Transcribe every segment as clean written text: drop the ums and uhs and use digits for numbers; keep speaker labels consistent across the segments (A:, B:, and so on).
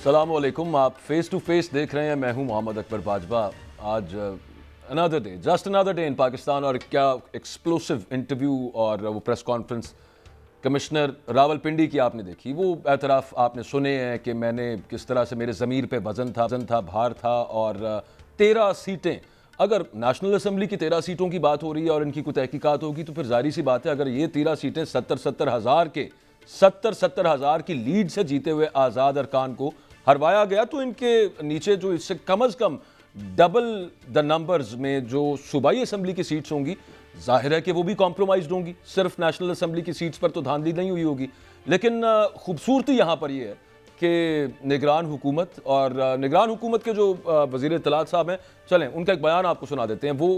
A: अस्सलामुअलैकुम, आप face to face देख रहे हैं। मैं हूं मोहम्मद अकबर बाजवा। आज another day, just another day in Pakistan. और क्या एक्सप्लोसिव इंटरव्यू और वो प्रेस कॉन्फ्रेंस कमिश्नर रावलपिंडी की आपने देखी। वो एतराफ़ आपने सुने हैं कि मैंने किस तरह से मेरे ज़मीर पे वज़न था, भार था। और 13 सीटें, अगर नेशनल असम्बली की 13 सीटों की बात हो रही है और इनकी कोई तहकीकात होगी तो फिर जाहिर सी बात है, अगर ये 13 सीटें 70 हज़ार की लीड से जीते हुए आज़ाद अरकान को हरवाया गया, तो इनके नीचे जो इससे कम अज़ कम डबल द नंबर्स में जो सूबाई असम्बली की सीट्स होंगी, जाहिर है कि वो भी कॉम्प्रोमाइज़ होंगी। सिर्फ नेशनल असम्बली की सीट्स पर तो धांधली नहीं हुई होगी। लेकिन खूबसूरती यहाँ पर यह है कि निगरान हुकूमत और निगरान हुकूमत के जो वज़ीर इत्तलात साहब हैं, चलें उनका एक बयान आपको सुना देते हैं। वो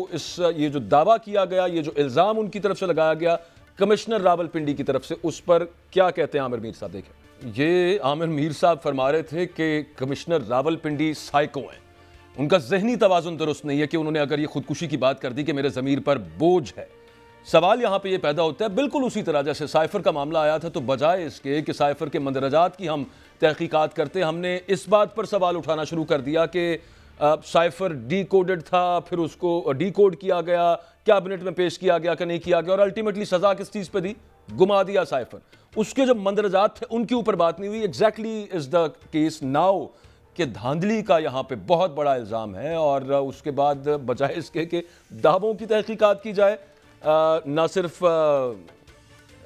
A: ये जो दावा किया गया, ये जो इल्ज़ाम उनकी तरफ से लगाया गया कमिश्नर रावलपिंडी की तरफ से, उस पर क्या कहते हैं आमिर मीर साहब। देखें, ये आमिर मीर साहब फरमा रहे थे कि कमिश्नर रावलपिंडी साइको हैं। उनका जहनी तवाज़ुन दुरुस्त नहीं है कि उन्होंने अगर ये खुदकुशी की बात कर दी कि मेरे ज़मीर पर बोझ है। सवाल यहाँ पे ये पैदा होता है बिल्कुल उसी तरह जैसे साइफ़र का मामला आया था, तो बजाय इसके कि साइफ़र के मंदरजात की हम तहकीकात करते, हमने इस बात पर सवाल उठाना शुरू कर दिया कि साइफ़र डी कोडेड था, फिर उसको डी कोड किया गया, कैबिनेट में पेश किया गया कि नहीं किया गया, और अल्टीमेटली सज़ा किस चीज़ पे दी? गुमा दिया साइफ़र। उसके जो मंदरजात थे उनके ऊपर बात नहीं हुई। Exactly is the case now कि धांधली का यहाँ पे बहुत बड़ा इल्ज़ाम है। और उसके बाद बजाय इसके कि दावों की तहकीकात की जाए, ना सिर्फ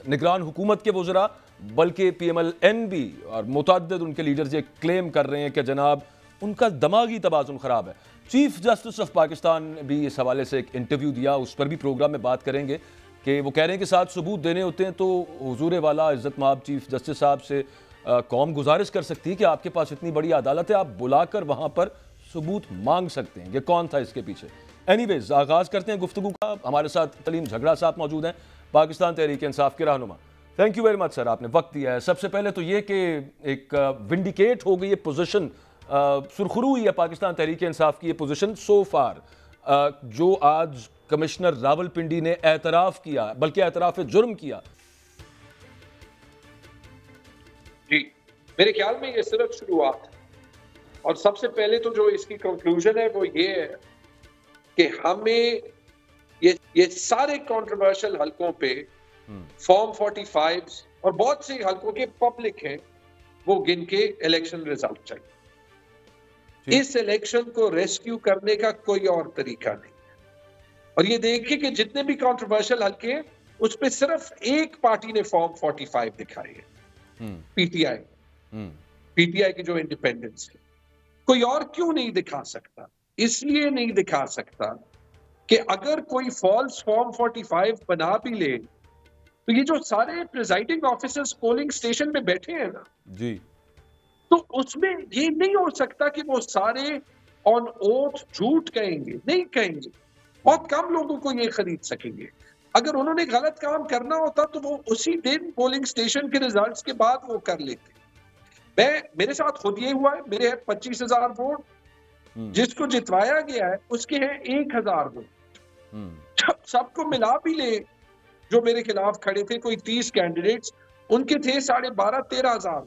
A: निगरान हुकूमत के वज़रा बल्कि PMLN भी और मुतअद्दिद उनके लीडर्स ये क्लेम कर रहे हैं कि जनाब उनका दिमागी तवाज़ुन ख़राब है। चीफ जस्टिस ऑफ पाकिस्तान ने भी इस हवाले से एक इंटरव्यू दिया, उस पर भी प्रोग्राम में बात करेंगे कि वो कह रहे हैं कि साथ सबूत देने होते हैं तो हुजूर वाला इज़्ज़त माब चीफ जस्टिस साहब से कौम गुजारिश कर सकती है कि आपके पास इतनी बड़ी अदालत है, आप बुलाकर वहाँ पर सबूत मांग सकते हैं। ये कौन था इसके पीछे? एनीवेज, आगाज़ करते हैं गुफ्तगू का। हमारे साथ तलीम झगड़ा साहब मौजूद हैं, पाकिस्तान तहरीक इंसाफ के रहनुमा। Thank you very much sir, आपने वक्त दिया है। सबसे पहले तो ये कि एक विंडिकेट हो गई है पोजीशन, सुरखरू हुई है पाकिस्तान तहरीक इंसाफ की ये पोजीशन सो फार, जो आज कमिश्नर रावलपिंडी ने एतराफ़ किया, बल्कि एतराफ़ जुर्म किया।
B: जी, मेरे ख्याल में ये सिर्फ शुरुआत है, और सबसे पहले तो जो इसकी कंक्लूजन है वो ये है कि हमें ये सारे कंट्रोवर्शियल हलकों पे फॉर्म 45 और बहुत से हलकों के पब्लिक हैं, वो गिन के इलेक्शन रिजल्ट चाहिए। इस इलेक्शन को रेस्क्यू करने का कोई और तरीका नहीं है। और ये देखिए कि जितने भी कंट्रोवर्शियल हलके हैं उस पे सिर्फ एक पार्टी ने फॉर्म 45 दिखाई है, पीटीआई की जो इंडिपेंडेंस है। कोई और क्यों नहीं दिखा सकता? इसलिए नहीं दिखा सकता कि अगर कोई फॉल्स फॉर्म 45 बना भी ले तो ये जो सारे प्रिजाइडिंग ऑफिसर्स पोलिंग स्टेशन में बैठे हैं ना
A: जी,
B: तो उसमें ये नहीं हो सकता कि वो सारे ऑन ओथ झूठ कहेंगे, नहीं कहेंगे। बहुत कम लोगों को ये खरीद सकेंगे। अगर उन्होंने गलत काम करना होता तो वो उसी दिन पोलिंग स्टेशन के रिजल्ट्स के बाद वो कर लेते। मेरे साथ खुद ये हुआ है, मेरे हैं 25,000 वोट, जिसको जितवाया गया है उसके हैं 1,000 वोट। सबको मिला भी ले, जो मेरे खिलाफ खड़े थे कोई 30 कैंडिडेट्स, उनके थे 12,500-13,000।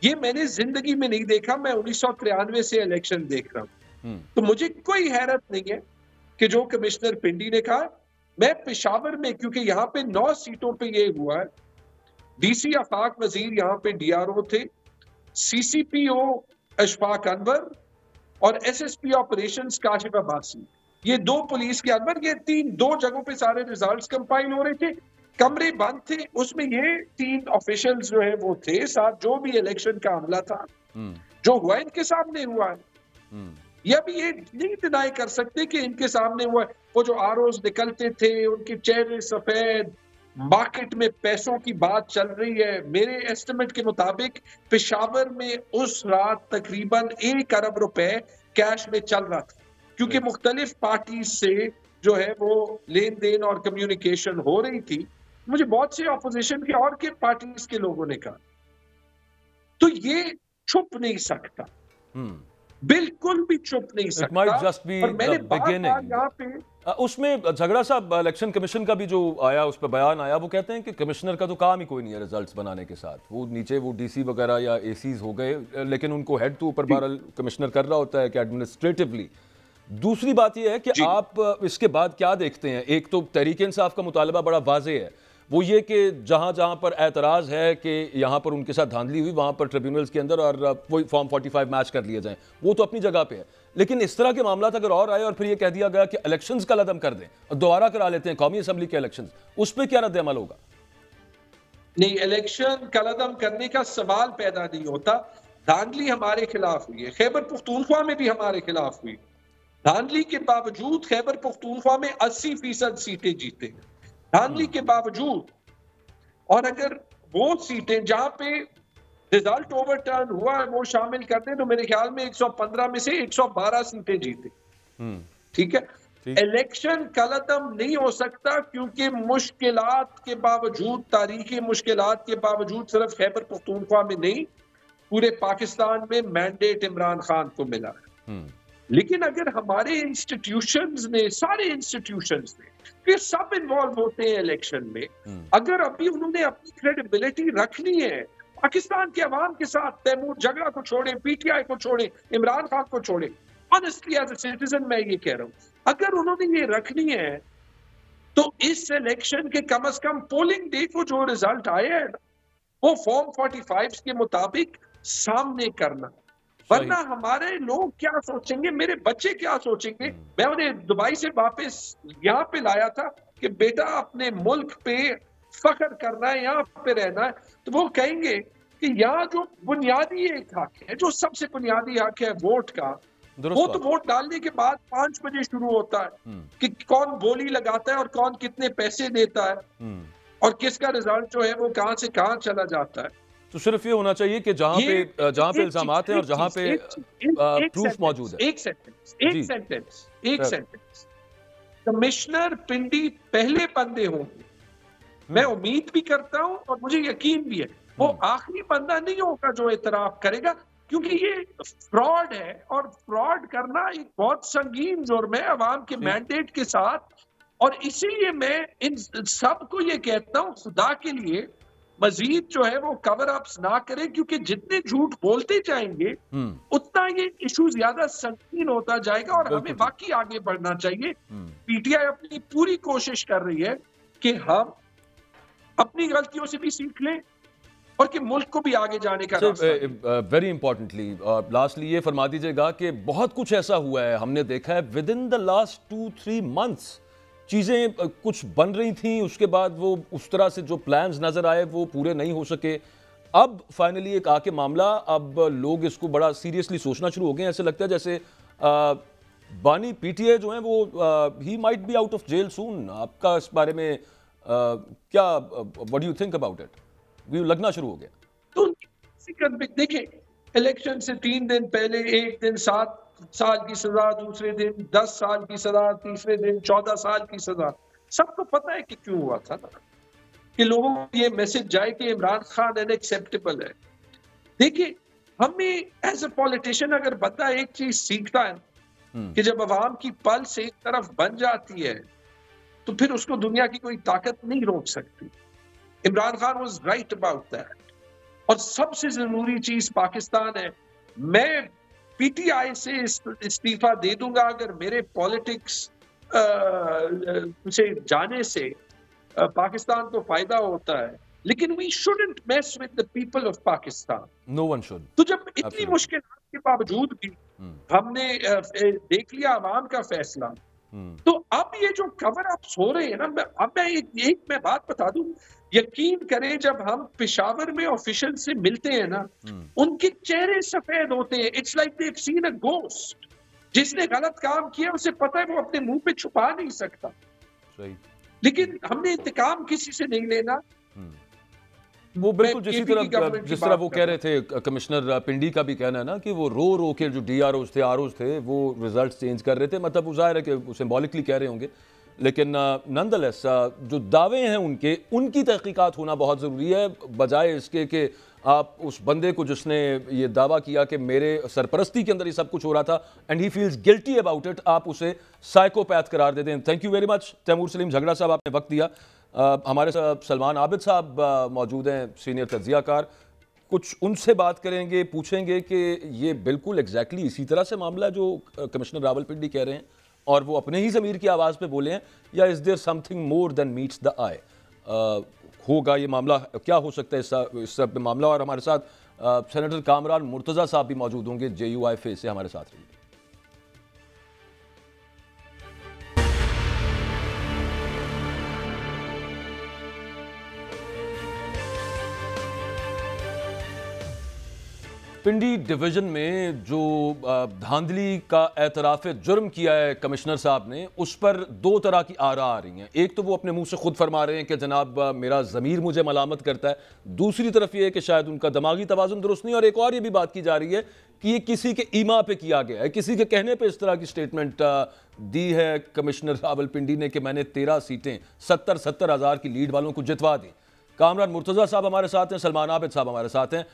B: ये मैंने जिंदगी में नहीं देखा। मैं 1993 से इलेक्शन देख रहा हूं, तो मुझे कोई हैरत नहीं है कि जो कमिश्नर पिंडी ने कहा। मैं पेशावर में, क्योंकि यहाँ पे 9 सीटों पे ये हुआ है, DC आफाक वजीर यहाँ पे DRO थे, CCPO अशफाक अनवर और SSP ऑपरेशंस काशिफ अब्बासी, ये 2 पुलिस के अनवर, ये 2 जगहों पे सारे रिजल्ट्स कंपाइल हो रहे थे। कमरे बंद थे, उसमें ये 3 ऑफिशियल्स जो है वो थे साथ। जो भी इलेक्शन का हमला था जो हुआ इनके सामने हुआ है। या भी ये नहीं डिनाई कर सकते कि इनके सामने हुआ है। वो जो आरओज निकलते थे, उनके चेहरे सफेद, मार्केट में पैसों की बात चल रही है। मेरे एस्टिमेट के मुताबिक पेशावर में उस रात तकरीबन 1 अरब रुपए कैश में चल रहा था, क्योंकि मुख्तलिफ पार्टी से जो है वो लेन देन और कम्युनिकेशन हो रही थी। मुझे बहुत से ऑपोजिशन के और के पार्टीज के लोगों ने कहा, तो ये छुप नहीं सकता, बिल्कुल भी छुप नहीं सकता।
A: just be
B: और मैंने
A: the beginning.
B: यहाँ पे
A: उसमें झगड़ा साहब इलेक्शन कमीशन का भी जो आया, उस पर बयान आया, वो कहते हैं कि कमिश्नर का तो काम ही कोई नहीं है रिजल्ट्स बनाने के साथ। वो नीचे वो डीसी वगैरह या एसीज हो गए, लेकिन उनको हेड तो ऊपर बहरहाल कमिश्नर कर रहा होता है कि एडमिनिस्ट्रेटिवली। दूसरी बात यह है कि आप इसके बाद क्या देखते हैं? एक तो तहरीक इंसाफ का मुतालबा बड़ा वाज़ेह है, वो ये कि जहाँ जहाँ पर एतराज़ है कि यहाँ पर उनके साथ धांधली हुई, वहाँ पर ट्रिब्यूनल्स के अंदर और वही फॉर्म 45 मैच कर लिए जाएं, वो तो अपनी जगह पे है। लेकिन इस तरह के मामला अगर और आए और फिर ये कह दिया गया कि इलेक्शंस का लदम कर दें और दोबारा करा लेते हैं कौमी असम्बली के इलेक्शंस, उस पर क्या रद्द अमल होगा?
B: नहीं, इलेक्शन कलदम करने का सवाल पैदा नहीं होता। धांधली हमारे खिलाफ हुई है, खैबर पख्तूनख्वा में भी हमारे खिलाफ हुई। धांधली के बावजूद खैबर पख्तूनख्वा में 80% सीटें जीते, धांधली के बावजूद। और अगर वो सीटें जहां पे रिजल्ट ओवरटर्न हुआ है वो शामिल कर दें तो मेरे ख्याल में 115 में से 112 सीटें जीते। ठीक है, इलेक्शन कलदम नहीं हो सकता क्योंकि मुश्किलात के बावजूद, तारीखी मुश्किलात के बावजूद, सिर्फ खैबर पख्तूनख्वा में नहीं पूरे पाकिस्तान में मैंडेट इमरान खान को मिला है। लेकिन अगर हमारे इंस्टीट्यूशंस ने, सारे इंस्टीट्यूशंस ने, फिर सब इन्वॉल्व होते हैं इलेक्शन में, अगर अभी उन्होंने अपनी क्रेडिबिलिटी रखनी है पाकिस्तान के अवाम के साथ, तैमूर झगड़ा को छोड़े, पीटीआई को छोड़े, इमरान खान को छोड़े, ऑनेस्टली एज अ सिटीजन मैं ये कह रहा हूं, अगर उन्होंने ये रखनी है तो इस इलेक्शन के कम से कम पोलिंग डे को जो रिजल्ट आए हैं वो फॉर्म 45 के मुताबिक सामने करना। वरना हमारे लोग क्या सोचेंगे, मेरे बच्चे क्या सोचेंगे। मैं उन्हें दुबई से वापस यहाँ पे लाया था कि बेटा अपने मुल्क पे फख्र करना है, यहाँ पे रहना है, तो वो कहेंगे कि यहाँ जो बुनियादी एक हक है, जो सबसे बुनियादी हक है वोट का, वो तो वोट डालने के बाद 5 बजे शुरू होता है कि कौन बोली लगाता है और कौन कितने पैसे देता है और किसका रिजल्ट जो है वो कहां से कहां चला जाता है।
A: तो सिर्फ ये होना चाहिए कि जहां पे इल्जामात हैं और जहां पे प्रूफ मौजूद है।
B: एक सेंटेंस कमिश्नर पिंडी पहले बंदे होंगे, मैं उम्मीद भी करता हूं और मुझे यकीन भी है वो आखिरी बंदा नहीं होगा जो इतराफ करेगा, क्योंकि ये फ्रॉड है और फ्रॉड करना एक बहुत संगीन जुर्म है अवाम के मैंडेट के साथ। और इसीलिए मैं इन सबको ये कहता हूं, खुदा के लिए मजीद जो है वो कवर अप्स ना करें, क्योंकि जितने झूठ बोलते जाएंगे उतना ये इशू ज्यादा संगीन होता जाएगा और हमें बाकी आगे बढ़ना चाहिए। पीटीआई अपनी पूरी कोशिश कर रही है कि हम अपनी गलतियों से भी सीख लें और कि मुल्क को भी आगे जाने का रास्ता।
A: वेरी इंपॉर्टेंटली लास्टली ये फरमा दीजिएगा कि बहुत कुछ ऐसा हुआ है, हमने देखा है with in the last 2-3 months चीज़ें कुछ बन रही थी, उसके बाद वो उस तरह से जो प्लान्स नज़र आए वो पूरे नहीं हो सके। अब फाइनली एक आके मामला, अब लोग इसको बड़ा सीरियसली सोचना शुरू हो गए। ऐसे लगता है जैसे बानी पीटीआई जो है वो he might be out of jail soon. आपका इस बारे में क्या, what do you think about it? View लगना शुरू हो गया
B: तो देखिए, इलेक्शन से 3 दिन पहले एक दिन 7 साल की सजा, दूसरे दिन 10 साल की सजा, तीसरे दिन 14 साल की सजा। सबको पता है कि क्यों हुआ था ना, कि लोगों को ये मैसेज जाए कि इमरान खान अनएक्सेप्टेबल है। देखिए, हमें एज ए पॉलिटिशियन अगर बंदा एक चीज सीखता है कि जब अवाम की पल्स एक तरफ बन जाती है तो फिर उसको दुनिया की कोई ताकत नहीं रोक सकती। Imran Khan was right about that. और सबसे जरूरी चीज पाकिस्तान है। मैं पीटीआई से इस्तीफा दे दूंगा अगर मेरे पॉलिटिक्स से जाने से पाकिस्तान को फायदा होता है, लेकिन we shouldn't mess with the people of Pakistan.
A: No one should.
B: तो जब इतनी मुश्किल के बावजूद भी हमने देख लिया अवाम का फैसला, तो अब ये जो कवर अप्स हो रहे हैं ना, अब मैं एक बात बता दूं, यकीन करें जब हम पेशावर में ऑफिशियल से मिलते हैं ना, उनके चेहरे सफेद होते हैं। It's like they have seen a ghost. जिसने गलत काम किया उसे पता है वो अपने मुंह पे छुपा नहीं सकता। लेकिन हमने इंतकाम किसी से नहीं लेना।
A: वो बिल्कुल जिस तरह वो कह रहे थे, कमिश्नर पिंडी का भी कहना है ना कि वो रो रो के जो DROs थे, ROs थे, वो रिजल्ट चेंज कर रहे थे। मतलब वो जाहिर है कि सिंबॉलिकली कह रहे होंगे, लेकिन नॉनदलेस जो दावे हैं उनकी तहकीकात होना बहुत ज़रूरी है, बजाय इसके कि आप उस बंदे को जिसने ये दावा किया कि मेरे सरपरस्ती के अंदर ये सब कुछ हो रहा था and he feels guilty about it, आप उसे साइकोपैथ करार दे दें। Thank you very much Taimur Saleem Jhagra साहब, आपने वक्त दिया। हमारे साथ सलमान आबिद साहब मौजूद हैं, सीनियर तज्जियाकार। कुछ उनसे बात करेंगे, पूछेंगे कि ये बिल्कुल एग्जैक्टली इसी तरह से मामला जो कमिश्नर रावलपिंडी कह रहे हैं और वो अपने ही ज़मीर की आवाज़ पे बोले हैं, या is there something more than meets the eye? होगा ये मामला, क्या हो सकता है इस सब मामला? और हमारे साथ सेनेटर कामरान मुर्तज़ा साहब भी मौजूद होंगे, JUIF से हमारे साथ रहिए। पिंडी डिवीजन में जो धांधली का एतराफ़ जुर्म किया है कमिश्नर साहब ने, उस पर दो तरह की आरा आ रही हैं। एक तो वो अपने मुंह से खुद फरमा रहे हैं कि जनाब मेरा ज़मीर मुझे मलामत करता है, दूसरी तरफ ये है कि शायद उनका दिमागी तवाज़ुन दुरुस्त नहीं। और एक और ये भी बात की जा रही है कि ये किसी के ईमा पे किया गया है, किसी के कहने पे इस तरह की स्टेटमेंट दी है कमिश्नर रावलपिंडी ने कि मैंने 13 सीटें 70-70 हज़ार की लीड वालों को जितवा दी। कामरान मुर्तज़ा साहब हमारे साथ हैं, सलमान आबिद साहब हमारे साथ हैं।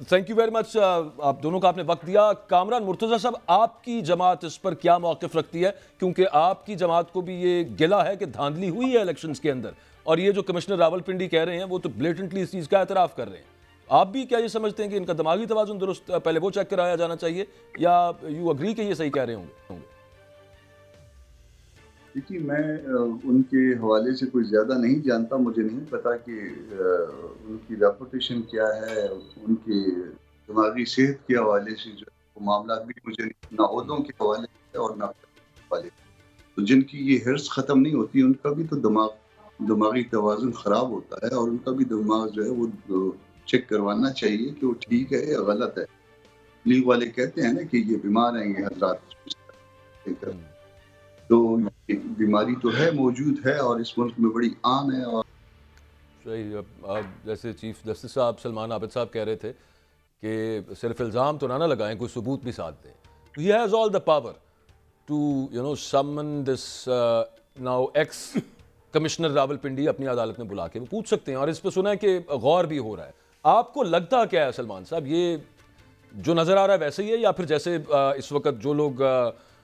A: थैंक यू वेरी मच आप दोनों का आपने वक्त दिया। कामरान मुर्तज़ा साहब, आपकी जमात इस पर क्या मौक़िफ़ रखती है? क्योंकि आपकी जमात को भी ये गिला है कि धांधली हुई है इलेक्शंस के अंदर, और ये जो कमिश्नर रावलपिंडी कह रहे हैं वो तो ब्लेटेंटली इस चीज़ का एतराफ़ कर रहे हैं। आप भी क्या ये समझते हैं कि इनका दिमागी तवाज़ुन दुरुस्त पहले वो चेक कराया जाना चाहिए, या यू अग्री कि ये सही कह रहे होंगे?
C: देखिए, मैं उनके हवाले से कुछ ज़्यादा नहीं जानता, मुझे नहीं पता कि उनकी रेपुटेशन क्या है, उनकी दिमागी सेहत के हवाले से जो मामला भी मुझे ना ओहदों के हवाले से और ना हवाले, तो जिनकी ये हिर्स ख़त्म नहीं होती उनका भी तो दिमागी तवाज़ुन ख़राब होता है, और उनका भी दिमाग जो है वो चेक करवाना चाहिए कि वो ठीक है या गलत है। लीग वाले कहते हैं ना कि ये बीमार हैं ये हज़रात, तो बीमारी तो है, मौजूद है और इस मुल्क में बड़ी आम है। और
A: सही, जैसे चीफ जस्टिस साहब सलमान आबिद साहब कह रहे थे कि सिर्फ इल्ज़ाम तो ना लगाएं, कोई सबूत भी साथ दें। तो he has all the power to summon this now ex commissioner Rawalpindi अपनी अदालत में बुला के वो पूछ सकते हैं, और इस पर सुना है कि गौर भी हो रहा है। आपको लगता क्या है सलमान साहब, ये जो नज़र आ रहा है वैसे ही है, या फिर जैसे इस वक्त जो लोग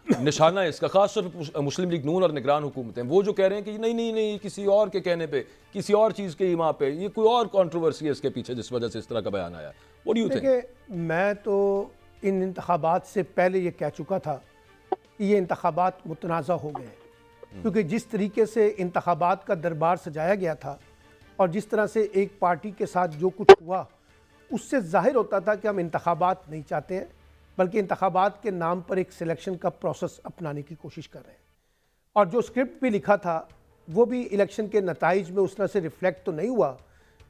A: निशाना है इसका, खासतौर मुस्लिम लीग नून और निगरान हुकूमतें, वो जो कह रहे हैं कि नहीं किसी और के कहने पे, किसी और चीज़ के ईमा पे, ये कोई और कंट्रोवर्सी है इसके पीछे जिस वजह से इस तरह का बयान आया? What do you think?
D: मैं तो इन इंतखाबात से पहले ये कह चुका था कि ये इंतखाबात मुतनाज़ा हो गए, क्योंकि जिस तरीके से इंतखाबात का दरबार सजाया गया था और जिस तरह से एक पार्टी के साथ जो कुछ हुआ, उससे जाहिर होता था कि हम इंतखाबात नहीं चाहते हैं, बल्कि इंतखाबात के नाम पर एक सिलेक्शन का प्रोसेस अपनाने की कोशिश कर रहे हैं। और जो स्क्रिप्ट भी लिखा था वो भी इलेक्शन के नताइज में उस तरह से रिफ्लेक्ट तो नहीं हुआ,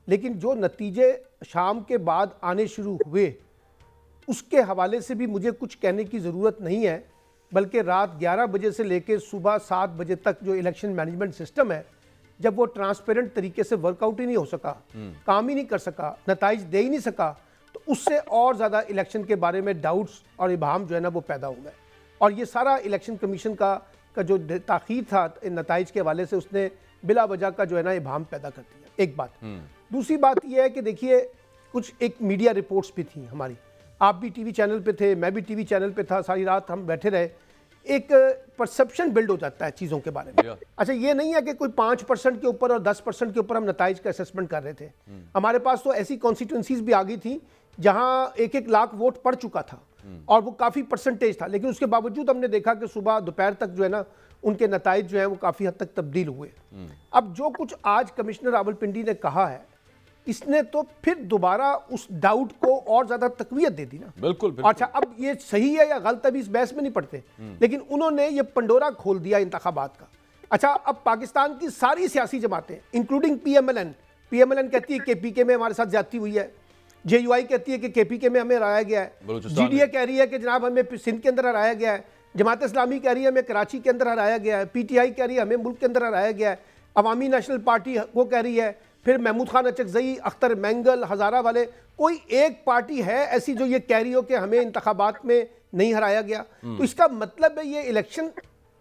D: लेकिन जो नतीजे शाम के बाद आने शुरू हुए उसके हवाले से भी मुझे कुछ कहने की ज़रूरत नहीं है, बल्कि रात 11 बजे से लेकर सुबह 7 बजे तक जो इलेक्शन मैनेजमेंट सिस्टम है, जब वो ट्रांसपेरेंट तरीके से वर्कआउट ही नहीं हो सका, काम ही नहीं कर सका, नताइज दे ही नहीं सका, तो उससे और ज़्यादा इलेक्शन के बारे में डाउट्स और इबाहम जो है ना वो पैदा हो गए। और ये सारा इलेक्शन कमीशन का जो ताख़ीर था नताइज के हवाले से, उसने बिला वजह का जो है ना इबाहम पैदा कर दिया। एक बात। दूसरी बात यह है कि देखिए, कुछ एक मीडिया रिपोर्ट्स भी थी हमारी, आप भी टीवी चैनल पे थे, मैं भी टीवी चैनल पे था, सारी रात हम बैठे रहे। एक परसेप्शन बिल्ड हो जाता है चीज़ों के बारे में। अच्छा, ये नहीं है कि कोई 5% के ऊपर और 10% के ऊपर हम नताइज का असेसमेंट कर रहे थे। हमारे पास तो ऐसी कॉन्स्टिट्यूंसीज भी आ गई थी जहां 1-1 लाख वोट पड़ चुका था और वो काफ़ी परसेंटेज था, लेकिन उसके बावजूद हमने देखा कि सुबह दोपहर तक जो है ना उनके नताइज जो है वो काफ़ी हद तक तब्दील हुए। अब जो कुछ आज कमिश्नर रावलपिंडी ने कहा है, इसने तो फिर दोबारा उस डाउट को और ज्यादा तकवीयत दे दी ना।
A: बिल्कुल।
D: अच्छा, अब ये सही है या गलत, अभी इस बहस में नहीं पड़ते, लेकिन उन्होंने ये पंडोरा खोल दिया इंतखाबात का। अच्छा, अब पाकिस्तान की सारी सियासी जमातें इंक्लूडिंग पीएमएलएन कहती है केपीके में हमारे साथ ज्यादती हुई है, JUI कहती है कि केपीके में हमें हराया गया है, GDA कह रही है कि जनाब हमें सिंध के अंदर हराया गया है, जमात इस्लामी कह रही है हमें कराची के अंदर हराया गया है, PTI कह रही है हमें मुल्क के अंदर हराया गया है, अवामी नेशनल पार्टी वो कह रही है, फिर महमूद खान अचकजई, अख्तर मैंगल, हज़ारा वाले, कोई एक पार्टी है ऐसी जो ये कह रही हो कि हमें इंतखाबात में नहीं हराया गया। तो इसका मतलब है ये इलेक्शन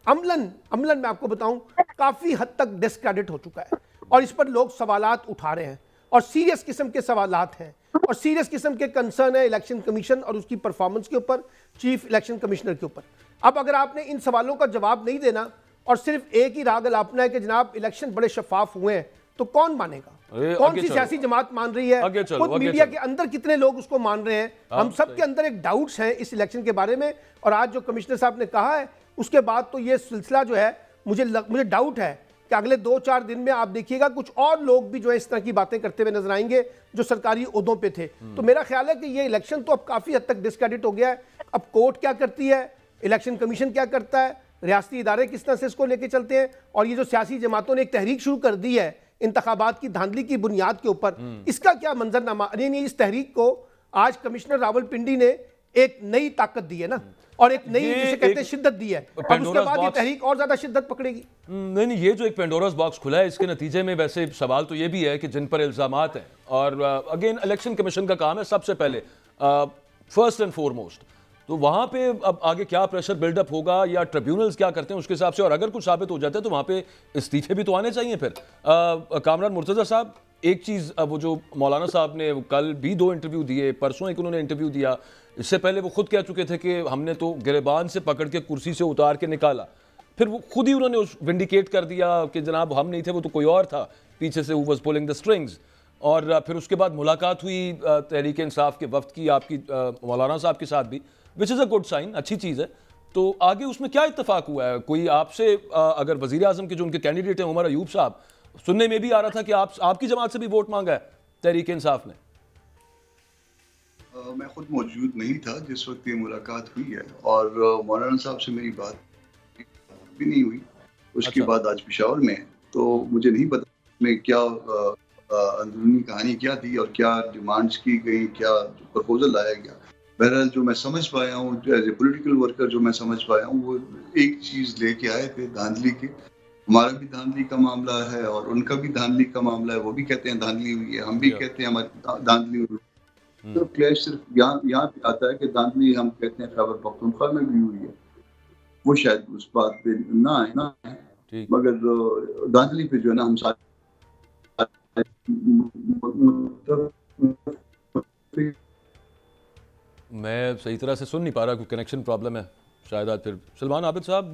D: अमलन मैं आपको बताऊं काफ़ी हद तक डिस्क्रेडिट हो चुका है और इस पर लोग सवालात उठा रहे हैं। और सीरियस किस्म के सवालात हैं और सीरियस किस्म के कंसर्न है इलेक्शन कमीशन और उसकी परफॉर्मेंस के ऊपर, चीफ इलेक्शन कमिश्नर के ऊपर। अब अगर आपने इन सवालों का जवाब नहीं देना और सिर्फ एक ही राग अलापना है कि जनाब इलेक्शन बड़े शफाफ हुए हैं, तो कौन मानेगा? कौन सी सियासी जमात मान रही है? खुद मीडिया के अंदर कितने लोग उसको मान रहे हैं? हम सब के अंदर एक डाउट्स हैं इस इलेक्शन के बारे में। और आज जो कमिश्नर साहब ने कहा है उसके बाद तो ये सिलसिला जो है मुझे डाउट है कि अगले 2-4 दिन में आप देखिएगा कुछ और लोग भी जो है इस तरह की बातें करते हुए नजर आएंगे जो सरकारी ओहदों पे थे। तो मेरा ख्याल है कि ये इलेक्शन तो अब काफी हद तक डिस्क्रेडिट हो गया है। अब कोर्ट क्या करती है, इलेक्शन कमीशन क्या करता है, रियासती इदारे किस तरह से इसको लेके चलते हैं, और ये जो सियासी जमातों ने एक तहरीक शुरू कर दी है इंतखाबात की धांधली की बुनियाद के ऊपर, इसका क्या मंजरनामा? नहीं, इस तहरीक को आज कमिश्नर रावलपिंडी ने एक नई ताकत दी है ना, और एक नई जिसे कहते हैं शिद्दत दी है। अब उसके बाद ये तहरीक और ज्यादा शिद्दत पकड़ेगी।
A: नहीं, ये जो एक पेंडोरास बॉक्स खुला है, इसके नतीजे में वैसे सवाल तो ये भी है कि जिन पर इल्जामात हैं, और अगेन इलेक्शन कमीशन का काम है सबसे पहले फर्स्ट एंड फॉरमोस्ट, तो वहां पे अब आगे क्या प्रेशर बिल्डअप होगा या ट्रिब्यूनल्स क्या करते हैं उसके हिसाब से, और अगर कुछ साबित हो जाता है तो वहां पे इस्तीफे भी तो आने चाहिए। फिर कामरान मुर्तजा साहब, एक चीज वो जो मौलाना साहब ने कल भी 2 इंटरव्यू दिए, परसों एक उन्होंने इंटरव्यू दिया, इससे पहले वो खुद कह चुके थे कि हमने तो गिरबान से पकड़ के कुर्सी से उतार के निकाला, फिर वो खुद ही उन्होंने विंडिकेट कर दिया कि जनाब हम नहीं थे, वो तो कोई और था पीछे से, who was pulling the strings. और फिर उसके बाद मुलाकात हुई तहरीक इंसाफ के वफ्द की आपकी मौलाना साहब के साथ भी, which is a good sign, अच्छी चीज़ है। तो आगे उसमें क्या इत्तेफाक हुआ है? कोई आपसे अगर वज़ीर आज़म के जो उनके कैंडिडेट हैं उमर अयूब साहब, सुनने में भी आ रहा था कि आपकी जमात से भी वोट मांगा है तहरीक इंसाफ ने।
C: मैं खुद मौजूद नहीं था जिस वक्त ये मुलाकात हुई है, और मौलाना साहब से मेरी बात भी नहीं हुई। उसके बाद आज पेशावर में, तो मुझे नहीं पता मैं क्या अंदरूनी कहानी क्या थी और क्या डिमांड्स की गई, क्या प्रपोजल लाया गया। बहरहाल जो मैं समझ पाया हूँ एज ए पॉलिटिकल वर्कर, जो मैं समझ पाया हूँ वो एक चीज़ लेके आए थे धांधली की। हमारा भी धांधली का मामला है और उनका भी धांधली का मामला है, वो भी कहते हैं धांधली हुई है, हम भी कहते हैं हमारी धांधली हुई है। तो क्लैश सिर्फ यहाँ पे आता है कि धांधली हम कहते हैं खैबर पख्तूनख्वा में भी हुई है, वो शायद उस बात पे ना है ना, मगर धांधली पे जो है ना हम साथ
A: मैं सही तरह से सुन नहीं पा रहा, कोई कनेक्शन प्रॉब्लम है शायद। आज फिर सलमान आबिद साहब,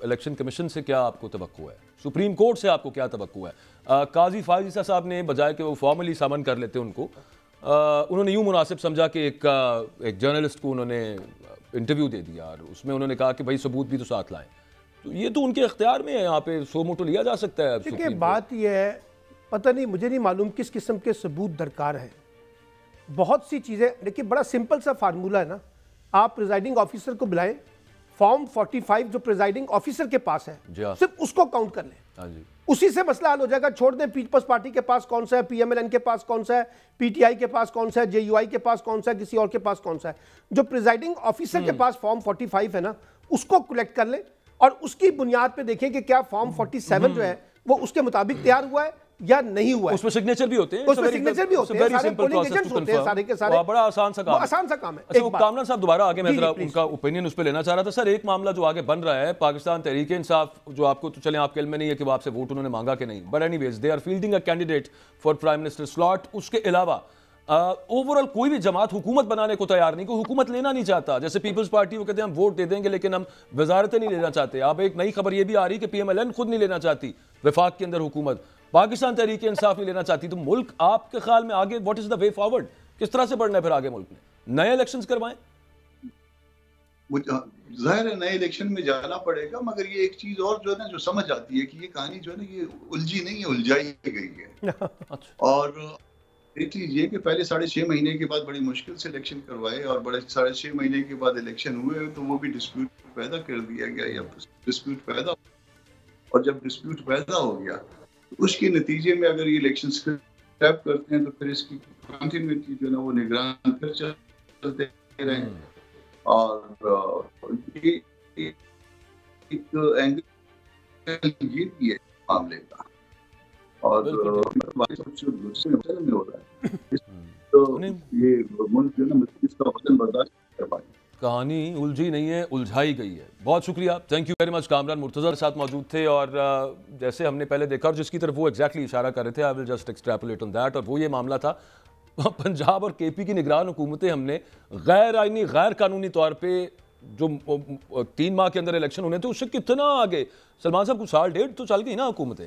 A: इलेक्शन कमीशन से क्या आपको तवक्को है, सुप्रीम कोर्ट से आपको क्या तवक्को है? काजी फाइज ईसा साहब ने बजाय कि वो फॉर्मली समन कर लेते उनको, उन्होंने यूँ मुनासिब समझा कि एक जर्नलिस्ट को उन्होंने इंटरव्यू दे दिया और उसमें उन्होंने कहा कि भाई सबूत भी तो साथ लाएं। तो ये तो उनके इख्तियार में है, यहाँ पे सो मोटो लिया जा सकता है।
D: देखिए बात यह है, पता नहीं, मुझे नहीं मालूम किस किस्म के सबूत दरकार हैं। बहुत सी चीज़ें, देखिए बड़ा सिंपल सा फार्मूला है ना, आप प्रिजाइडिंग ऑफिसर को बुलाएं, फॉर्म 45 जो प्रिजाइडिंग ऑफिसर के पास है सिर्फ उसको काउंट कर लें, उसी से मसला हल हो जाएगा। छोड़ दें पीपल्स पार्टी के पास कौन सा है, पीएमएलएन के पास कौन सा है, पीटीआई के पास कौन सा है, जेयूआई के पास कौन सा है, किसी और के पास कौन सा है। जो प्रिजाइडिंग ऑफिसर के पास फॉर्म 45 है ना, उसको कलेक्ट कर लें और उसकी बुनियाद पे देखें कि क्या फॉर्म 47 जो है वो उसके मुताबिक तैयार हुआ है या नहीं हुआ है।
A: उसमें सिग्नेचर भी होते हैं,
D: उसमें सिग्नेचर भी होते हैं, सारे पोलिंग एजेंट्स होते हैं, सारे के सारे।
A: बड़ा आसान सा काम है। अच्छा, वो कामरान साहब दोबारा आगे मैं जरा उनका ओपिनियन उस पर लेना चाह रहा था। सर, एक मामला जो आगे बन रहा है, पाकिस्तान तहरीक इंसाफ, जो आपको तो चले आपके इल्म में नहीं है कि वो आपसे वोट उन्होंने मांगा कि नहीं, but anyways they are fielding a candidate for prime minister slot. उसके अलावा ओवरऑल कोई भी जमात हुकूमत बनाने को तैयार नहीं, कोई हुकूमत लेना नहीं चाहता। जैसे पीपल्स पार्टी वो कहते हैं हम वोट दे देंगे लेकिन हम वजारतें नहीं लेना चाहते। अब एक नई खबर ये भी आ रही कि पीएमएलएन खुद नहीं लेना चाहती वफाक के अंदर हुकूमत, पाकिस्तान तहरीक इंसाफ नहीं लेना चाहती। तो मुल्क आपके ख्याल में आगे what is the way forward, किस तरह से बढ़ना है फिर आगे मुल्क में? नए इलेक्शंस करवाएं?
C: जाहिर है नए इलेक्शन में जाना पड़ेगा, मगर ये एक चीज और जो है ना जो समझ आती है कि ये कहानी जो है ना ये उलझी नहीं है, उलझाई गई है। और एक चीज ये कि पहले 6.5 महीने के बाद बड़ी मुश्किल से इलेक्शन करवाए और बड़े 6.5 महीने के बाद इलेक्शन हुए तो वो भी डिस्प्यूट पैदा कर दिया गया, या डिस्प्यूट पैदा, और जब डिस्प्यूट पैदा हो गया तो उसके नतीजे में अगर ये इलेक्शन स्क्रैप करते हैं तो फिर इसकी कंटिन्यूटी जो है ना वो निगरान फिर चलते रहे। और ये एक एंगल ये भी है मामले का, और गुस्से में हो रहा है तो ये मुल्क जो है ना इसका वजन बर्दाश्त कर पाए।
A: कहानी उलझी नहीं है, उलझाई गई है। बहुत शुक्रिया, thank you very much. Kamran Murtaza के साथ मौजूद थे और जैसे हमने पहले देखा और जिसकी तरफ वो एग्जैक्टली इशारा कर रहे थे, I will just extrapolate on that, और वो ये मामला था पंजाब और केपी की निगरान हुकूमतें हमने गैर आइनी गैर कानूनी तौर पे जो 3 माह के अंदर इलेक्शन होने थे उससे कितना आगे। सलमान साहब कुछ साल डेढ़ तो चल गई ना हुकूमतें,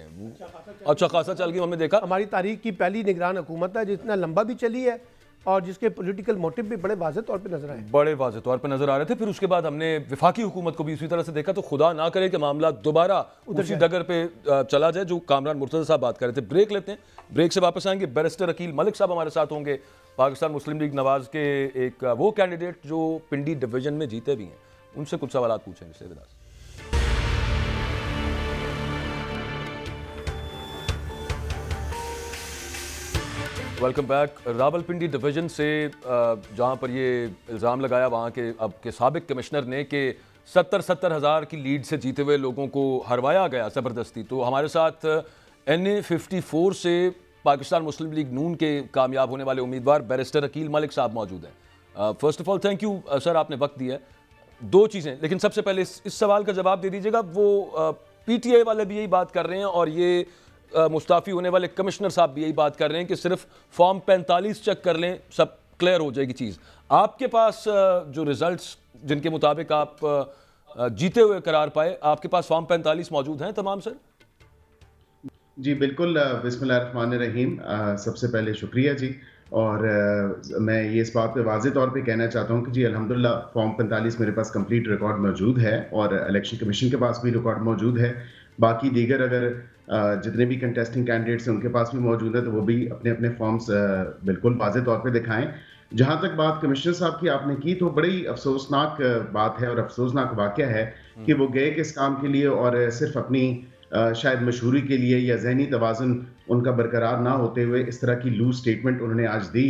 A: अच्छा खासा चल गई। हमने देखा
D: हमारी तारीख की पहली निगरान हुकूमत है जितना लंबा भी चली है और जिसके पॉलिटिकल मोटिव भी बड़े वाज़ेह तौर पे नजर आए,
A: बड़े वाज़ेह तौर पे नजर आ रहे थे। फिर उसके बाद हमने विफाकी हुकूमत को भी उसी तरह से देखा। तो खुदा ना करे कि मामला दोबारा उसी डगर पे चला जाए जो कामरान मुर्तज़ा साहब बात कर रहे थे। ब्रेक लेते हैं, ब्रेक से वापस आएंगे। बैरिस्टर अकील मलिक साहब हमारे साथ होंगे, पाकिस्तान मुस्लिम लीग नवाज के एक वो कैंडिडेट जो पिंडी डिवीजन में जीते भी हैं, उनसे कुछ सवाल पूछेंगे। से विदास वेलकम बैक। रावलपिंडी डिवीजन से जहां पर ये इल्ज़ाम लगाया वहां के अब के साबिक कमिश्नर ने कि 70 हज़ार की लीड से जीते हुए लोगों को हरवाया गया ज़बरदस्ती। तो हमारे साथ NA 54 से पाकिस्तान मुस्लिम लीग नून के कामयाब होने वाले उम्मीदवार बैरिस्टर अकील मलिक साहब मौजूद हैं। First of all thank you sir, आपने वक्त दिया है। 2 चीज़ें, लेकिन सबसे पहले इस सवाल का जवाब दे दीजिएगा। वो PTI वाले भी यही बात कर रहे हैं और ये मुस्ताफ़ी होने वाले कमिश्नर साहब भी यही बात कर रहे हैं कि सिर्फ फॉर्म 45 चेक कर लें, सब क्लियर हो जाएगी चीज़। आपके पास जो रिजल्ट्स जिनके मुताबिक आप जीते हुए करार पाए, आपके पास फॉर्म 45 मौजूद हैं तमाम सर?
E: जी बिल्कुल, बिस्मिल्लाहिर्रहमानिर्रहीम। सबसे पहले शुक्रिया जी, और मैं ये इस बात पे वाज़े तौर पे कहना चाहता हूँ कि जी अल्हम्दुलिल्लाह फॉर्म 45 मेरे पास कंप्लीट रिकॉर्ड मौजूद है और इलेक्शन कमीशन के पास भी रिकॉर्ड मौजूद है। बाकी दीगर अगर जितने भी कंटेस्टिंग कैंडिडेट्स हैं उनके पास भी मौजूद है तो वो भी अपने अपने फॉर्म्स बिल्कुल वाज़े तौर पे दिखाएं। जहाँ तक बात कमिश्नर साहब की आपने की, तो बड़ी अफसोसनाक बात है और अफसोसनाक वाक़या है कि वो गए किस काम के लिए और सिर्फ अपनी शायद मशहूरी के लिए या ज़हनी तवाज़ुन उनका बरकरार ना होते हुए इस तरह की लूज स्टेटमेंट उन्होंने आज दी।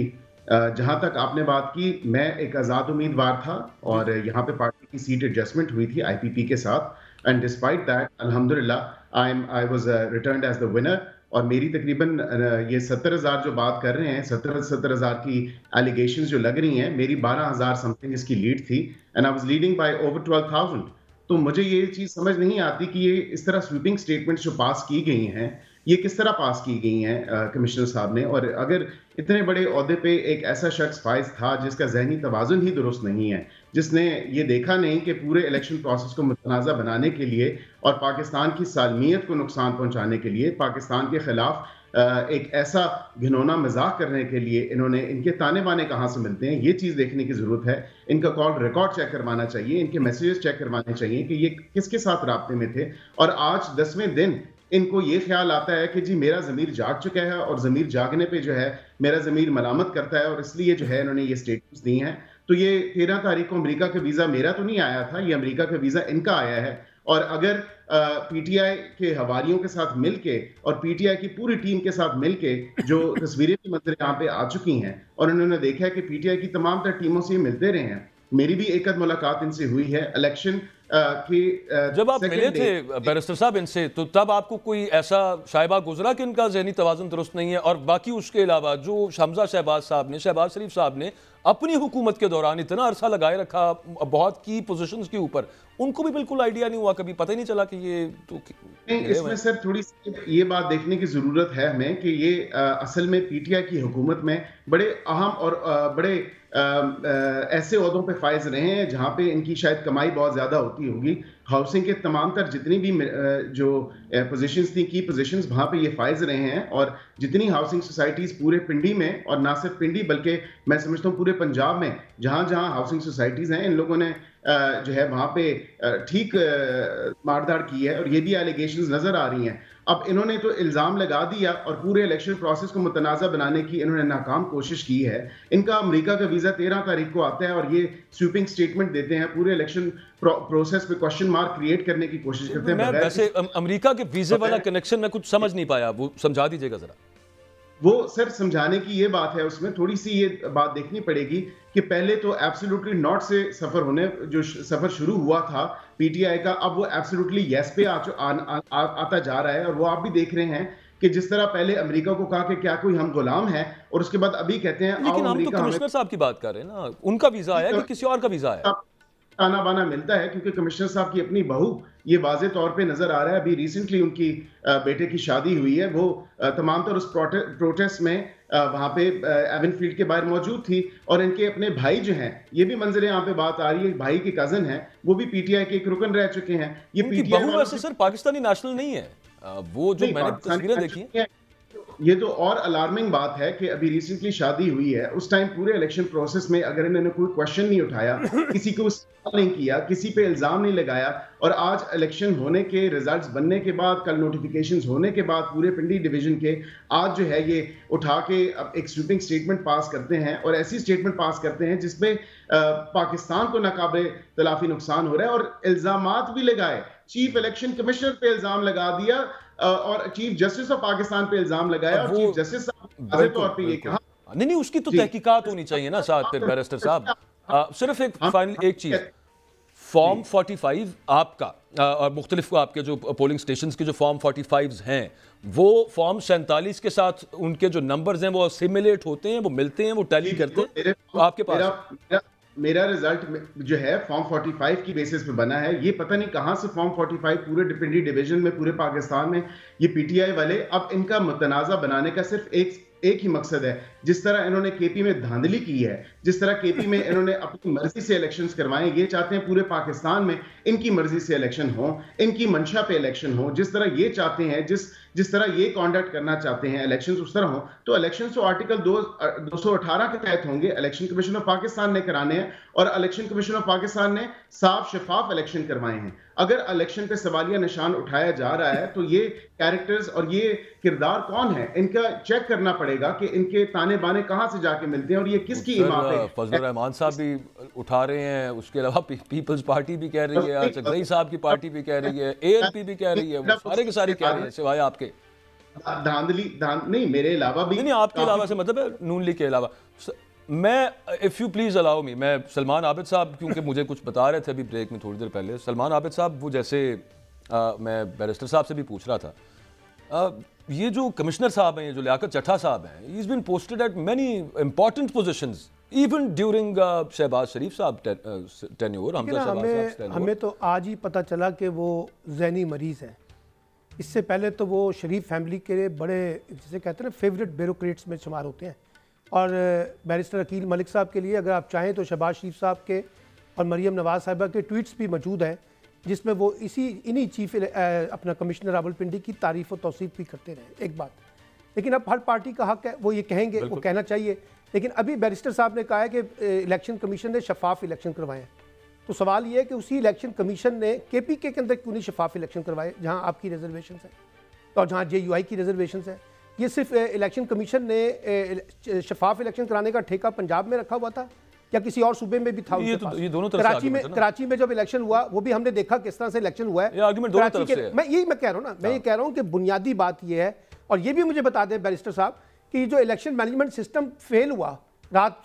E: जहाँ तक आपने बात की, मैं एक आज़ाद उम्मीदवार था और यहाँ पे पार्टी की सीट एडजस्टमेंट हुई थी IPP के साथ, एंड डिस्पाइट दैट अल्हम्दुलिल्लाह I was returned as the winner. और मेरी तकरीबन ये 70,000 जो बात कर रहे हैं, 70,000 की एलिगेशंस जो लग रही हैं, मेरी 12,000 समथिंग इसकी लीड थी and I was leading by over 12,000। तो मुझे ये चीज़ समझ नहीं आती कि ये इस तरह स्वीपिंग स्टेटमेंट्स जो पास की गई हैं, ये किस तरह पास की गई हैं कमिश्नर साहब ने। और अगर इतने बड़े ओहदे पे एक ऐसा शख्स फाइज था जिसका ज़हनी तवाज़ुन ही दुरुस्त नहीं है, जिसने ये देखा नहीं कि पूरे इलेक्शन प्रोसेस को मुतनाज़ा बनाने के लिए और पाकिस्तान की सालमियत को नुकसान पहुंचाने के लिए, पाकिस्तान के खिलाफ एक ऐसा घिनौना मजाक करने के लिए इन्होंने, इनके ताने बाने कहाँ से मिलते हैं, ये चीज़ देखने की ज़रूरत है। इनका कॉल रिकॉर्ड चेक करवाना चाहिए, इनके मैसेजेस चेक करवाने चाहिए कि ये किसके साथ राब्ते में थे। और आज 10वें दिन इनको ये ख्याल आता है कि जी मेरा ज़मीर जाग चुका है और ज़मीर जागने पे जो है मेरा ज़मीर मलामत करता है और इसलिए जो है इन्होंने ये स्टेटमेंट्स दी हैं। तो ये 13 तारीख को अमेरिका का वीज़ा मेरा तो नहीं आया था, ये अमेरिका का वीज़ा इनका आया है। और अगर PTI के हवारियों के साथ मिलके और PTI की पूरी टीम के साथ मिलके जो तस्वीरें भी मंजर यहाँ पे आ चुकी हैं और उन्होंने देखा है कि PTI की तमाम तर टीमों से मिलते रहे हैं, मेरी भी एक मुलाकात इनसे हुई है इलेक्शन की।
A: जब आप मिले थे बैरिस्टर साहब इनसे, तो तब आपको कोई ऐसा शायबा गुजरा कि इनका ज़हनी तवाज़ुन दुरुस्त नहीं है? और बाकी उसके अलावा जो हमजा शहबाज साहब ने, शहबाज शरीफ साहब ने अपनी हुकूमत के दौरान इतना अरसा लगाए रखा बहुत की पोजीशंस के ऊपर, उनको भी बिल्कुल आइडिया नहीं हुआ, कभी पता ही नहीं चला कि ये तो
E: इसमें सर थोड़ी सी ये बात देखने की जरूरत है हमें कि ये असल में PTI की हुकूमत में बड़े अहम और बड़े ऐसे ओहदों पे फायज रहे हैं जहाँ पे इनकी शायद कमाई बहुत ज़्यादा होती होगी। हाउसिंग के तमाम तर जितनी भी जो पोजीशंस थी, की पोजीशंस, वहाँ पे ये फायज रहे हैं। और जितनी हाउसिंग सोसाइटीज़ पूरे पिंडी में, और ना सिर्फ पिंडी बल्कि मैं समझता हूँ पूरे पंजाब में जहाँ जहाँ हाउसिंग सोसाइटीज़ हैं, इन लोगों ने जो है वहाँ पे ठीक मारदाड़ की है और ये भी एलिगेशंस नज़र आ रही हैं। अब इन्होंने तो इल्ज़ाम लगा दिया और पूरे इलेक्शन प्रोसेस को मुतनाज़ा बनाने की इन्होंने नाकाम कोशिश की है। इनका अमेरिका का वीज़ा 13 तारीख को आता है और ये स्वीपिंग स्टेटमेंट देते हैं, पूरे इलेक्शन प्रोसेस पे क्वेश्चन मार्क क्रिएट करने की कोशिश करते हैं।
A: मैं वैसे अमेरिका के वीज़े वाला कनेक्शन में कुछ समझ नहीं पाया, वो समझा दीजिएगा ज़रा।
E: वो सर समझाने की ये बात है, उसमें थोड़ी सी ये बात देखनी पड़ेगी कि पहले तो एब्सोल्युटली नॉट से सफर शुरू हुआ था PTI का, अब वो एब्सोल्युटली यस पे आता जा रहा है। और वो आप भी देख रहे हैं कि जिस तरह पहले अमेरिका को कहा कि क्या कोई हम गुलाम है, और उसके बाद अभी कहते हैं
A: लेकिन हम तो कमिश्नर साहब की बात कर रहे हैं ना, उनका वीजा आया कि किसी और का वीजा आया?
E: ताना बाना मिलता है, क्योंकि कमिश्नर साहब की अपनी बहू ये वाज़े तौर पे नजर आ रहा है। अभी रिसेंटली उनकी बेटे की शादी हुई है, वो तमाम तौर उस प्रोटेस्ट में वहां पे एवनफील्ड के बाहर मौजूद थी, और इनके अपने भाई जो हैं, ये भी मंजर यहाँ पे बात आ रही है, भाई के कजन हैं, वो भी पीटीआई के एक रुकन रह चुके हैं। ये
A: पीटीआई बहू वैसे सर पाकिस्तानी नेशनल नहीं है, वो जो मैंने तस्वीरें देखी हैं।
E: ये तो और अलार्मिंग बात है कि अभी रिसेंटली शादी हुई है, उस टाइम पूरे इलेक्शन प्रोसेस में अगर इन्होंने कोई क्वेश्चन नहीं उठाया, किसी को सवाल नहीं किया, किसी पे इल्जाम नहीं लगाया, और आज इलेक्शन होने के रिजल्ट्स बनने के बाद, कल नोटिफिकेशंस होने के बाद पूरे पिंडी डिवीजन के, आज जो है ये उठा के एक स्वीपिंग स्टेटमेंट पास करते हैं, और ऐसी स्टेटमेंट पास करते हैं जिसमें पाकिस्तान को नाकाबिल तलाफी नुकसान हो रहा है, और इल्जामात भी लगाए। चीफ इलेक्शन कमिश्नर पे इल्जाम लगा दिया, और चीफ जस्टिस ऑफ पाकिस्तान पे इल्जाम लगाया, और चीफ जस्टिस साहब तौर पे ये कहा।
A: नहीं, उसकी तो तहकीकात होनी चाहिए ना साथ फिर बैरिस्टर साहब। सिर्फ एक फाइनल एक चीज, फॉर्म 45 आपका और मुख्तलिफ आपके जो पोलिंग स्टेशंस के जो फॉर्म 45 हैं, वो फॉर्म 47 के साथ उनके जो नंबर्स हैं वो सिमुलेट होते हैं, वो मिलते हैं, वो टैली करते हैं आपके पास?
E: मेरा रिजल्ट जो है फॉर्म 45 की बेसिस पे बना है। ये पता नहीं कहां से फॉर्म 45 पूरे पिंडी डिवीजन में, पूरे पाकिस्तान में ये पीटीआई वाले, अब इनका मुतनाज़ा बनाने का सिर्फ एक ही मकसद है। जिस तरह इन्होंने केपी में धांधली की है, जिस तरह केपी में इन्होंने अपनी मर्जी से इलेक्शंस करवाए, ये चाहते हैं पूरे पाकिस्तान में इनकी मर्जी से इलेक्शन हो, इनकी मंशा पे इलेक्शन हो। जिस तरह ये चाहते हैं, जिस तरह ये कॉन्डक्ट करना चाहते हैं इलेक्शंस, उस तरह हो। तो इलेक्शंस तो आर्टिकल 218 के तहत होंगे, इलेक्शन कमीशन ऑफ पाकिस्तान ने कराने हैं, और इलेक्शन कमीशन ऑफ पाकिस्तान ने साफ शफाफ इलेक्शन करवाए हैं। अगर इलेक्शन पे सवालिया निशान उठाया जा रहा है, तो ये कैरेक्टर्स और ये किरदार कौन है, इनका चेक करना पड़ेगा कि इनके ताने बाने कहां से जाके मिलते हैं, और ये किसकी इमाम है।
A: फजल रहमान साहब भी उठा रहे हैं, उसके अलावा पीपल्स पार्टी भी कह रही है, चकरई साहब की पार्टी भी कह रही है, एएनपी भी कह रही है, वो सारे के सारे कह रहे हैं सिवाय आपके।
E: नहीं, मेरे अलावा भी
A: नहीं, आपके अलावा से मतलब है नून लीग के अलावा। मैं if you please allow me, मैं सलमान आबिद साहब, क्योंकि मुझे कुछ बता रहे थे अभी ब्रेक में थोड़ी देर पहले, सलमान आबिद साहब वो जैसे मैं बैरिस्टर साहब से भी पूछ रहा था, ये जो कमिश्नर साहब हैं, ये जो लियाकत चट्टा साहब हैं, he is been posted at many important positions even during Shehbaz Sharif साहब टेन्योर।
D: हमें तो आज ही पता चला कि वो ज़हनी मरीज़ हैं। इससे पहले तो वो शरीफ फैमिली के बड़े, जिसे कहते हैं ना, फेवरेट ब्यूरोक्रेट्स में शुमार होते हैं। और बैरिस्टर अकील मलिक साहब के लिए अगर आप चाहें तो शहबाज शरीफ साहब के और मरीम नवाज साहिबा के ट्वीट्स भी मौजूद हैं, जिसमें वो इन्हीं चीफ अपना कमिश्नर रावलपिंडी की तारीफ़ और तौसीफ भी करते रहे। एक बात, लेकिन अब हर पार्टी का हक है, वो ये कहेंगे, वो कहना चाहिए। लेकिन अभी बैरिस्टर साहब ने कहा है कि इलेक्शन कमीशन ने शफाफ इलेक्शन करवाए हैं। तो सवाल ये है कि उसी इलेक्शन कमीशन ने केपीके के अंदर क्यों नहीं शफाफ इलेक्शन करवाए, जहाँ आपकी रिजर्वेशन है और जहाँ JUI की रिजर्वेशन है। ये सिर्फ इलेक्शन कमीशन ने शफाफ इलेक्शन कराने का ठेका पंजाब में रखा हुआ था या किसी और सूबे में भी था?
A: ये दोनों तरफ
D: कराची में जब इलेक्शन हुआ, वो भी हमने देखा किस तरह से इलेक्शन हुआ है। मैं कह रहा हूँ ना, मैं ये कह रहा हूँ कि बुनियादी बात ये है, और ये भी मुझे बता दें बैरिस्टर साहब कि जो इलेक्शन मैनेजमेंट सिस्टम फेल हुआ रात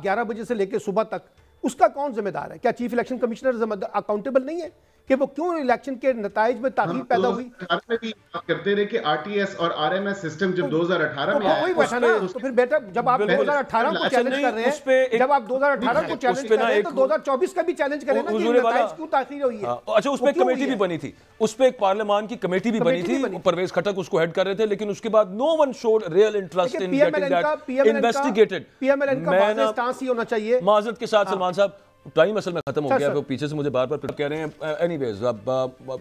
D: 11 बजे से लेकर सुबह तक, उसका कौन जिम्मेदार है? क्या चीफ इलेक्शन कमिश्नर अकाउंटेबल नहीं है कि वो क्यों इलेक्शन के नताइज में ताखीर पैदा हुई?
E: में भी बात करते रहे कि RTS और RMS सिस्टम जब 2018 में आया,
D: वही बैठा ना। तो फिर बेटा, जब आप 2018 को चैलेंज कर रहे हैं, जब आप 2018 को चैलेंज कर रहे हैं, तो 2024 का भी चैलेंज करें ना कि नताइज क्यों ताखीर हुई है।
A: अच्छा, उस पर एक कमेटी भी बनी थी, उस पर एक पार्लियामान की कमेटी भी बनी थी, परवेज खटक उसको हेड कर रहे थे, लेकिन उसके बाद no one showed real interest in getting that investigated.
D: PMLN का वाज़ेह स्टांस ही होना चाहिए।
A: माजरत के साथ सलमान साहब, टाइम असल में खत्म हो गया है, पीछे से मुझे बार बार कह रहे हैं। एनीवेज, अब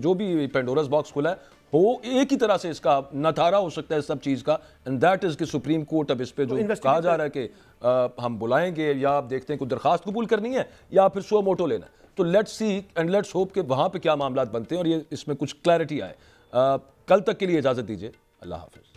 A: जो भी पेंडोरास बॉक्स खुला है, हो एक ही तरह से इसका नथारा हो सकता है सब चीज़ का, एंड दैट इज़ कि सुप्रीम कोर्ट अब इस पे जो कहा जा रहा है कि हम बुलाएंगे, या आप देखते हैं कोई दरखास्त कबूल करनी है या फिर सो मोटो लेना है, तो let's see and let's hope कि वहाँ पे क्या मामला बनते हैं और ये इसमें कुछ क्लैरिटी आए। कल तक के लिए इजाज़त दीजिए, अल्लाह हाफिज़।